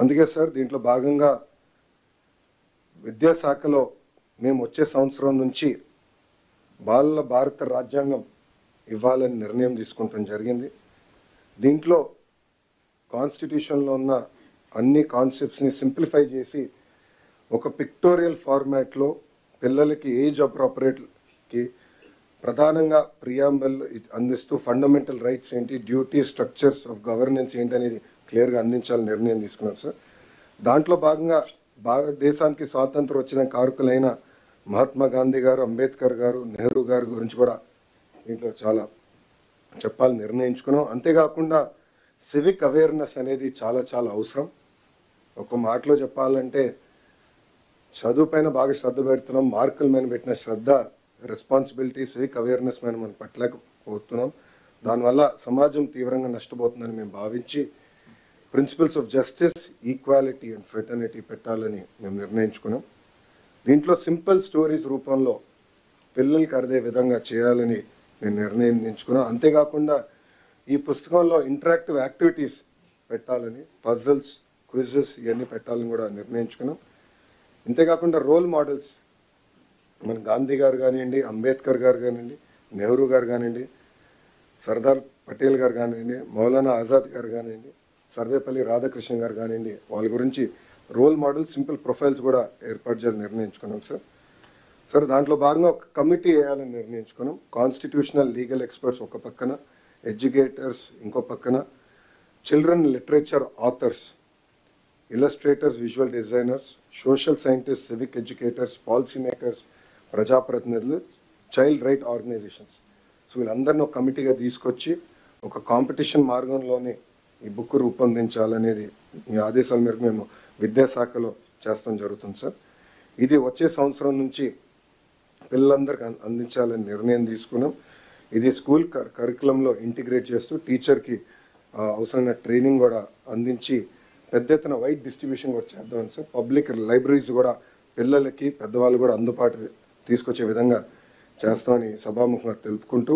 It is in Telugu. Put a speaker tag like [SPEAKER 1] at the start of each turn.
[SPEAKER 1] అందుకే సార్ దీంట్లో భాగంగా విద్యాశాఖలో మేము వచ్చే సంవత్సరం నుంచి బాలల భారత రాజ్యాంగం ఇవ్వాలని నిర్ణయం తీసుకుంటాం జరిగింది. దీంట్లో కాన్స్టిట్యూషన్లో ఉన్న అన్ని కాన్సెప్ట్స్ని సింప్లిఫై చేసి ఒక పిక్టోరియల్ ఫార్మాట్లో పిల్లలకి ఏజ్ అప్రోప్రియేట్కి ప్రధానంగా ప్రియాంబల్ అందిస్తూ ఫండమెంటల్ రైట్స్ ఏంటి, డ్యూటీ, స్ట్రక్చర్స్ ఆఫ్ గవర్నెన్స్ ఏంటి అనేది క్లియర్గా అందించాలని నిర్ణయం తీసుకున్నారు సార్. దాంట్లో భాగంగా భారతదేశానికి స్వాతంత్రం వచ్చిన కారకులైన మహాత్మా గాంధీ గారు, అంబేద్కర్ గారు, నెహ్రూ గారి గురించి కూడా దీంట్లో చాలా చెప్పాలని నిర్ణయించుకున్నాం. అంతేకాకుండా సివిక్ అవేర్నెస్ అనేది చాలా చాలా అవసరం. ఒక మాటలో చెప్పాలంటే చదువు పైన బాగా శ్రద్ధ పెడుతున్నాం, మార్కుల మీద పెట్టిన శ్రద్ధ, రెస్పాన్సిబిలిటీ, సివిక్ అవేర్నెస్ మీద మనం పట్టలేకపోతున్నాం. దానివల్ల సమాజం తీవ్రంగా నష్టపోతుందని మేము భావించి principles of justice, equality and fraternity పెట్టాలని మేము నిర్ణయించుకున్నాం. దీంట్లో సింపుల్ స్టోరీస్ రూపంలో పిల్లలకి అర్థే విధంగా చేయాలని మేము నిర్ణయించుకున్నాం. అంతేకాకుండా ఈ పుస్తకంలో ఇంటరాక్టివ్ యాక్టివిటీస్ పెట్టాలని, పజిల్స్, క్విజెస్ ఇవన్నీ పెట్టాలని కూడా నిర్ణయించుకున్నాం. అంతేకాకుండా రోల్ మోడల్స్ మన గాంధీ గారు కానివ్వండి, అంబేద్కర్ గారు కానివ్వండి, నెహ్రూ గారు కానివ్వండి, సర్దార్ పటేల్ గారు కానివ్వండి, మౌలానా ఆజాద్ గారు కానివ్వండి, సర్వేపల్లి రాధాకృష్ణ గారు కానివ్వండి, వాళ్ళ గురించి రోల్ మోడల్ సింపుల్ ప్రొఫైల్స్ కూడా ఏర్పాటు చేయాలని నిర్ణయించుకున్నాం సార్. దాంట్లో భాగంగా ఒక కమిటీ వేయాలని నిర్ణయించుకున్నాం. కాన్స్టిట్యూషనల్ లీగల్ ఎక్స్పర్ట్స్ ఒక పక్కన, ఎడ్యుకేటర్స్ ఇంకో పక్కన, children literature authors, illustrators, visual designers, social scientist, civic educators, policy makers, ప్రజాప్రతినిధులు, చైల్డ్ రైట్ ఆర్గనైజేషన్స్. సో వీళ్ళందరినీ ఒక కమిటీగా తీసుకొచ్చి ఒక కాంపిటీషన్ మార్గంలోనే ఈ బుక్ రూపొందించాలనేది మీ ఆదేశాల మేరకు మేము విద్యాశాఖలో చేస్తాం జరుగుతుంది సార్. ఇది వచ్చే సంవత్సరం నుంచి పిల్లలందరికీ అందించాలని నిర్ణయం తీసుకున్నాం. ఇది స్కూల్ కరికులంలో ఇంటిగ్రేట్ చేస్తూ టీచర్కి అవసరమైన ట్రైనింగ్ కూడా అందించి పెద్ద ఎత్తున వైడ్ డిస్ట్రిబ్యూషన్ కూడా చేద్దామని సార్. పబ్లిక్ లైబ్రరీస్ కూడా పిల్లలకి, పెద్దవాళ్ళు కూడా అందుబాటు తీసుకొచ్చే విధంగా చేస్తామని సభాముఖంగా తెలుపుకుంటూ